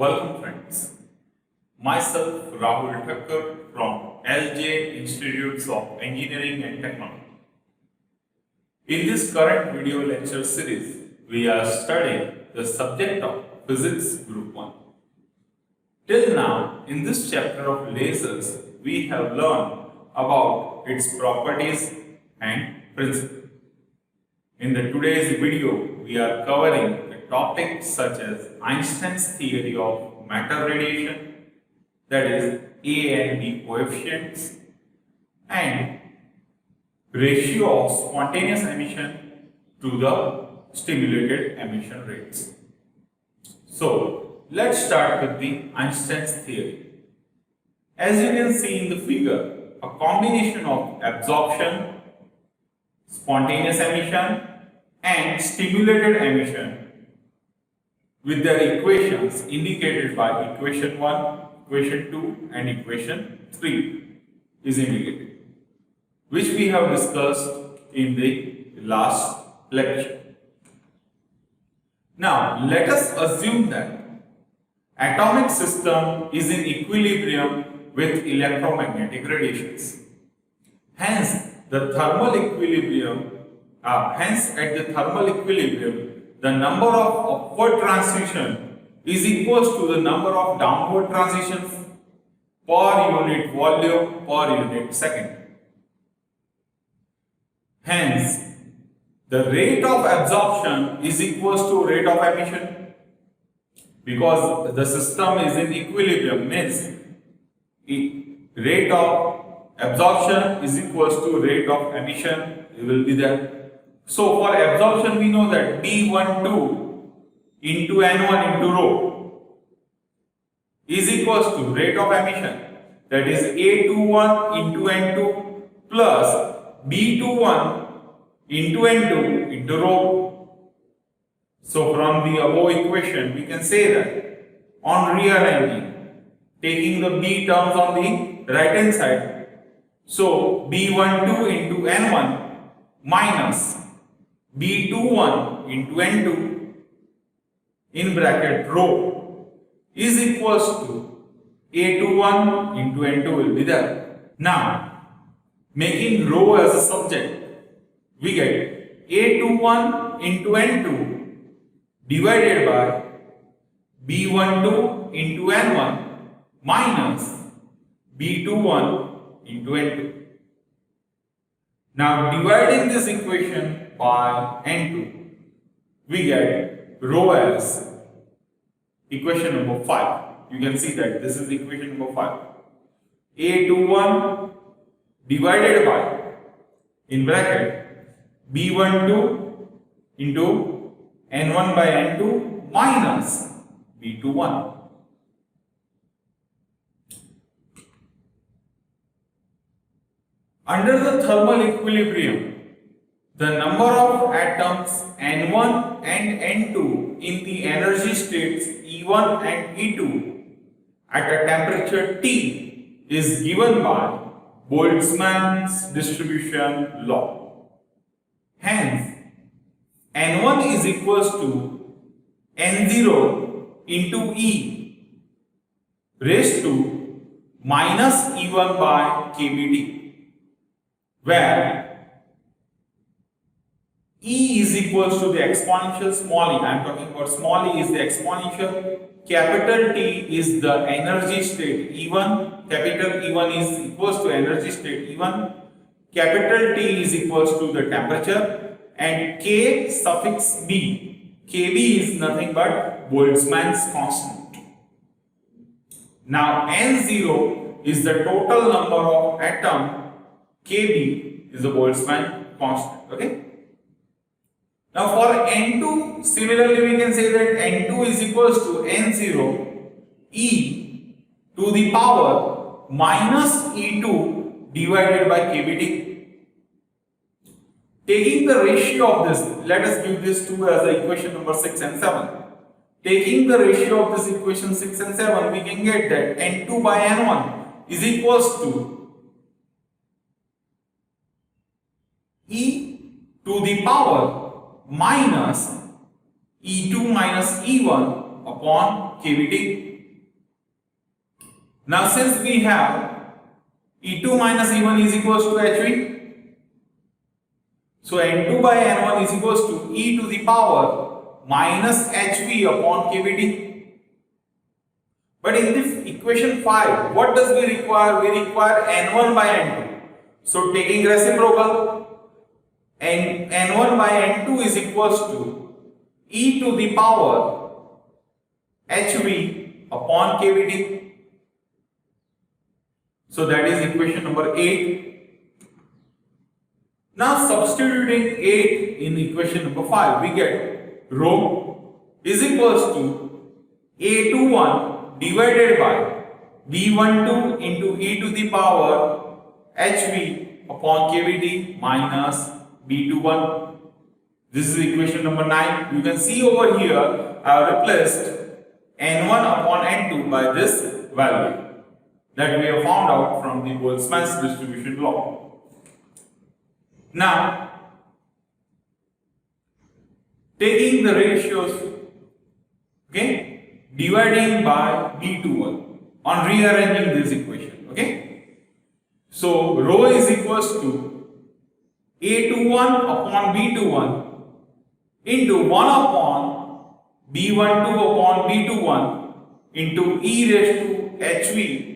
Welcome friends. Myself Rahul Thakkar from LJ Institutes of Engineering and Technology. In this current video lecture series, we are studying the subject of Physics Group 1. Till now, in this chapter of lasers, we have learned about its properties and principles. In the today's video, we are covering the topics such as Einstein's theory of matter radiation, that is A and B coefficients, and ratio of spontaneous emission to the stimulated emission rates. So, let's start with the Einstein's theory. As you can see in the figure, a combination of absorption, spontaneous emission and stimulated emission with their equations indicated by equation 1, equation 2 and equation 3 is indicated, which we have discussed in the last lecture. Now let us assume that atomic system is in equilibrium with electromagnetic radiations. Hence at the thermal equilibrium, the number of upward transition is equal to the number of downward transitions per unit volume per unit second. Hence, the rate of absorption is equal to rate of emission, because the system is in equilibrium, means rate of absorption is equal to rate of emission will be there. So for absorption we know that B12 into N1 into rho is equal to rate of emission, that is A21 into N2 plus B21 into N2 into rho. So from the above equation we can say that on rearranging, taking the B terms on the right hand side, so B12 into N1 minus B21 into N2 in bracket rho is equals to A21 into N2 will be there. Now, making rho as a subject, we get A21 into N2 divided by B12 into N1 minus B21 into N2. Now dividing this equation by N2, we get rho as equation number 5. You can see that this is equation number 5. A21 divided by, in bracket, B12 into N1 by N2 minus B21. Under the thermal equilibrium, the number of atoms N1 and N2 in the energy states E1 and E2 at a temperature T is given by Boltzmann's distribution law. Hence, N1 is equals to N0 into E raised to minus E1 by kBT, where E is equal to the exponential small e. I am talking about small e is the exponential, capital T is the energy state E1, capital E1 is equal to energy state E1, capital T is equal to the temperature, and K suffix B. Kb is nothing but Boltzmann's constant. Now N0 is the total number of atom, Kb is the Boltzmann constant. Okay. Now for N2, similarly we can say that N2 is equals to N0 E to the power minus E2 divided by kBT. Taking the ratio of this, let us give this 2 as the equation number 6 and 7. Taking the ratio of this equation 6 and 7, we can get that N2 by N1 is equals to E to the power minus E2 minus E1 upon kBT. Now since we have E2 minus E1 is equals to HV, so N2 by N1 is equals to E to the power minus HV upon KBT. But in this equation 5, what does we require? We require N1 by N2. So taking reciprocal, N1 by N2 is equals to E to the power HV upon KBT. So that is equation number 8. Now substituting 8 in equation number 5, we get rho is equals to A21 divided by B12 into e to the power HV upon KBT minus B21. This is equation number 9. You can see over here I have replaced N1 upon N2 by this value that we have found out from the Boltzmann's distribution law. Now, taking the ratios, okay, dividing by B21 on rearranging this equation, okay. So, rho is equals to A21 upon B21 into 1 upon B12 upon B21 into e raised to HV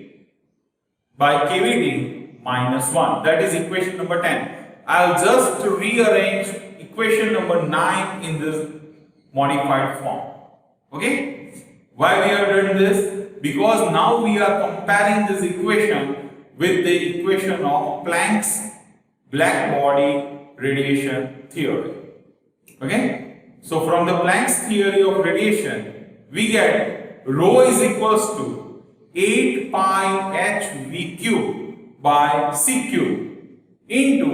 by KBT minus 1. That is equation number 10. I'll just rearrange equation number 9 in this modified form. Okay? Why we have done this? Because now we are comparing this equation with the equation of Planck's black body radiation theory. Okay? So from the Planck's theory of radiation, we get rho is equals to 8 pi h v cube by c cube into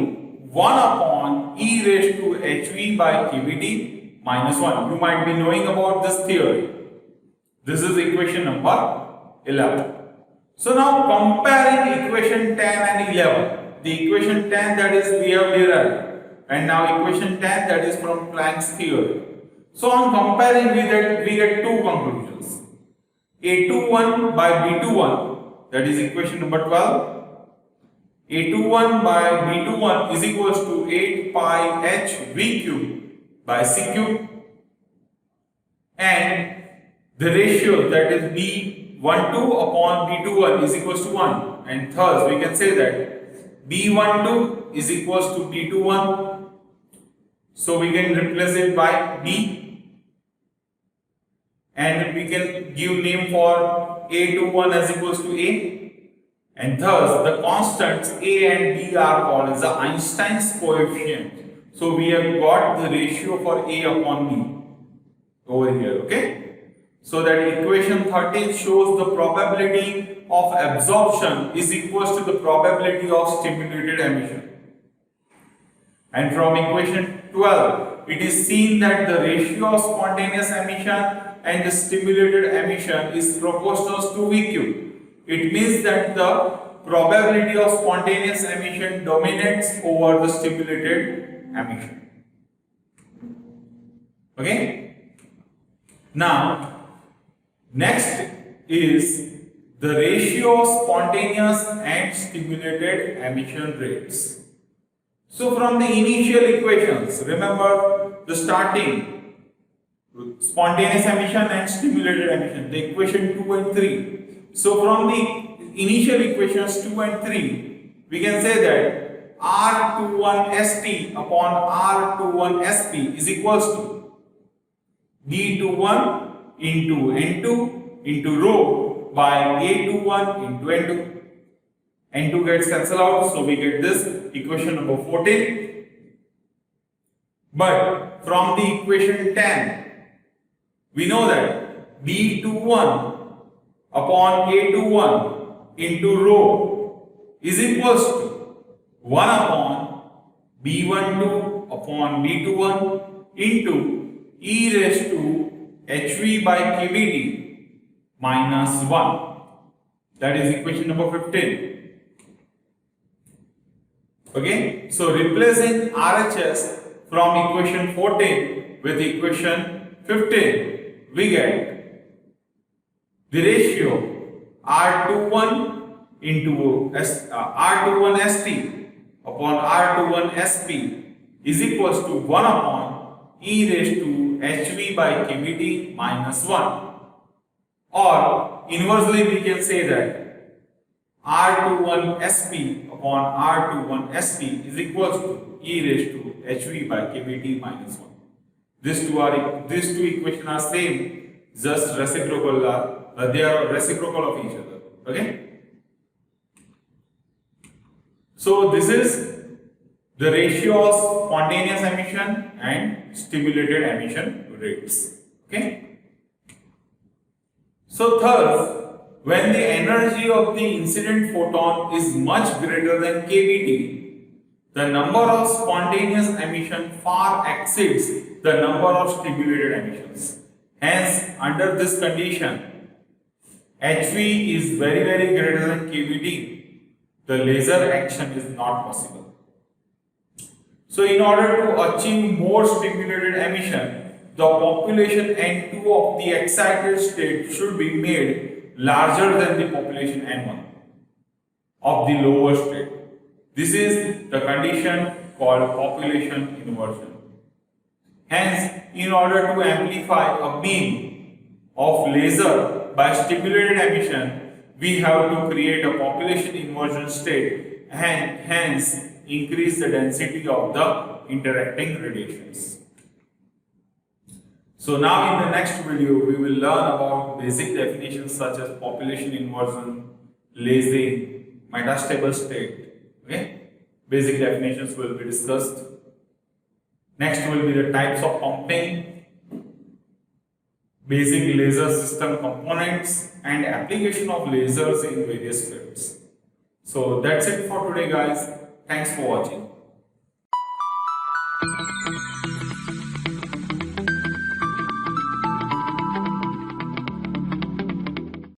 1 upon e raised to hv by kBt minus 1. You might be knowing about this theory. This is equation number 11. So now comparing equation 10 and 11. The equation 10 that is we have derived, and now equation 10 that is from Planck's theory. So on comparing we get two conclusions. A21 by B21, that is equation number 12. A21 by B21 is equals to 8 pi h v cube by c cube, and the ratio that is B12 upon B21 is equals to 1, and thus we can say that B12 is equals to B21. So we can replace it by B, and we can give name for A21 as equals to A, and thus the constants A and B are called as the Einstein's coefficient. So we have got the ratio for A upon B over here, okay? So that equation 13 shows the probability of absorption is equals to the probability of stimulated emission. And from equation 12, it is seen that the ratio of spontaneous emission and the stimulated emission is proportional to V cube. It means that the probability of spontaneous emission dominates over the stimulated emission. Okay? Now, next is the ratio of spontaneous and stimulated emission rates. So from the initial equations, remember the starting spontaneous emission and stimulated emission, the equation 2 and 3. So from the initial equations 2 and 3, we can say that R21ST upon R21SP is equals to D21 into N2 into rho by A21 into N2. N2 gets cancelled out, so we get this equation number 14. But from the equation 10, we know that B21 upon A21 into rho is equals to 1 upon B12 upon B21 into e raised to hv by kBt minus 1. That is equation number 15. Okay, so replacing RHS from equation 14 with equation 15, we get the ratio R21 into R21 ST upon R21 SP is equals to 1 upon e raised to hv by kBT minus 1. Or inversely we can say that R21 SP upon R21 SP is equals to e raised to hv by kBT minus 1. These two equations are same, just reciprocal. They are reciprocal of each other. Okay. So this is the ratio of spontaneous emission and stimulated emission rates. Okay. So thus, when the energy of the incident photon is much greater than kBT, the number of spontaneous emission far exceeds the number of stimulated emissions. Hence, under this condition, HV is very greater than kBT. The laser action is not possible. So, in order to achieve more stimulated emission, the population N2 of the excited state should be made larger than the population N1 of the lower state. This is the condition called population inversion. Hence, in order to amplify a beam of laser by stimulated emission, we have to create a population inversion state and hence increase the density of the interacting radiations. So now in the next video, we will learn about basic definitions such as population inversion, lasing, metastable state. Okay, basic definitions will be discussed. Next will be the types of pumping, basic laser system components, and application of lasers in various fields. So that's it for today, guys. Thanks for watching.